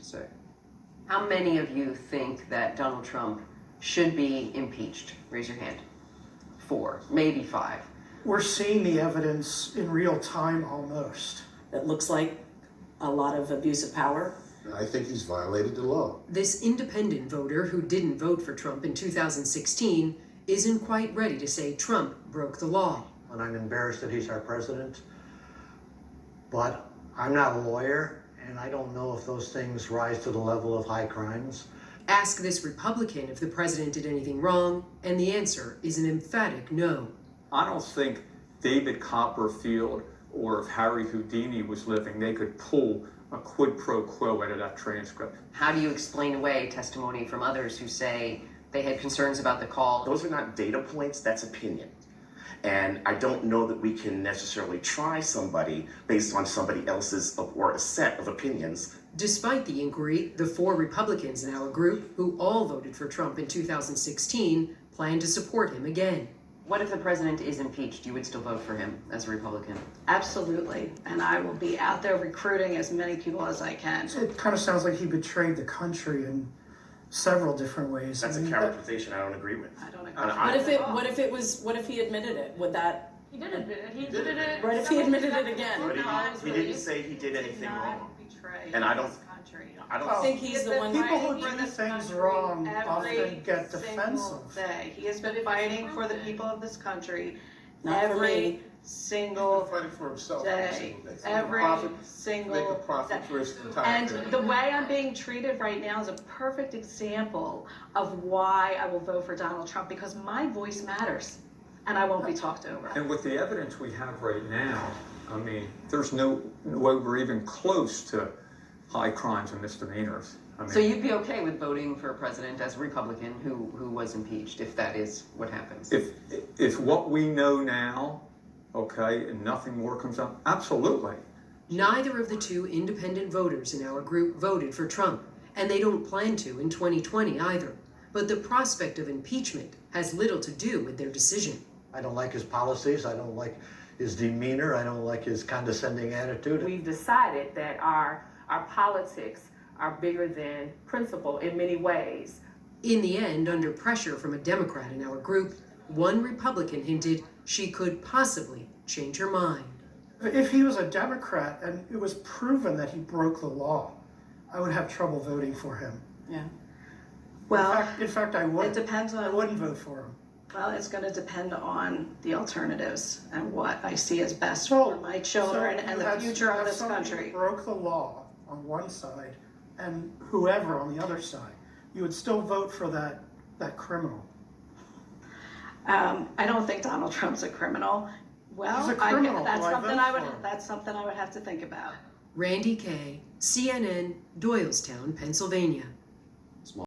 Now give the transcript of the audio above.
to say. How many of you think that Donald Trump should be impeached? Raise your hand. 4, maybe 5. We're seeing the evidence in real time almost. It looks like a lot of abuse of power. I think he's violated the law. This independent voter who didn't vote for Trump in 2016 isn't quite ready to say Trump broke the law. And I'm embarrassed that he's our president, but I'm not a lawyer, and I don't know if those things rise to the level of high crimes. Ask this Republican if the president did anything wrong, and the answer is an emphatic no. I don't think David Copperfield or if Harry Houdini was living, they could pull a quid pro quo out of that transcript. How do you explain away testimony from others who say they had concerns about the call? Those are not data points, that's opinion. And I don't know that we can necessarily try somebody based on somebody else's or a set of opinions. Despite the inquiry, the 4 Republicans in our group, who all voted for Trump in 2016, plan to support him again. What if the president is impeached? You would still vote for him as a Republican? Absolutely, and I will be out there recruiting as many people as I can. It kind of sounds like he betrayed the country in several different ways. That's a characterization I don't agree with. I don't agree. What if he admitted it? Would that? He did admit it. He admitted it. What if he admitted it again? But he didn't say he did anything wrong. And I don't think he's the one. People who do things wrong often get defensive. He has been fighting for the people of this country every single Fighting for himself day. Every Single make a profit day. for his entire And family. the way I'm being treated right now is a perfect example of why I will vote for Donald Trump, because my voice matters and I won't be talked over. And with the evidence we have right now, I mean, there's no way we're even close to high crimes and misdemeanors. I mean, So you'd be okay with voting for a president as a Republican who was impeached, if that is what happens? if what we know now, okay, and nothing more comes up, absolutely. Neither of the 2 independent voters in our group voted for Trump, and they don't plan to in 2020 either. But the prospect of impeachment has little to do with their decision. I don't like his policies. I don't like his demeanor. I don't like his condescending attitude. We've decided that our politics are bigger than principle in many ways. In the end, under pressure from a Democrat in our group, one Republican hinted she could possibly change her mind. If he was a Democrat and it was proven that he broke the law, I would have trouble voting for him. Yeah. Well, In fact, I would. it depends on. I wouldn't vote for him. Well, it's going to depend on the alternatives and what I see as best for my children and the future of this country. If broke the law on one side and whoever on the other side, you would still vote for that criminal. I don't think Donald Trump's a criminal. Well, He's a criminal. that's Why something vote I would. for him? That's something I would have to think about. Randy Kay, CNN, Doylestown, Pennsylvania.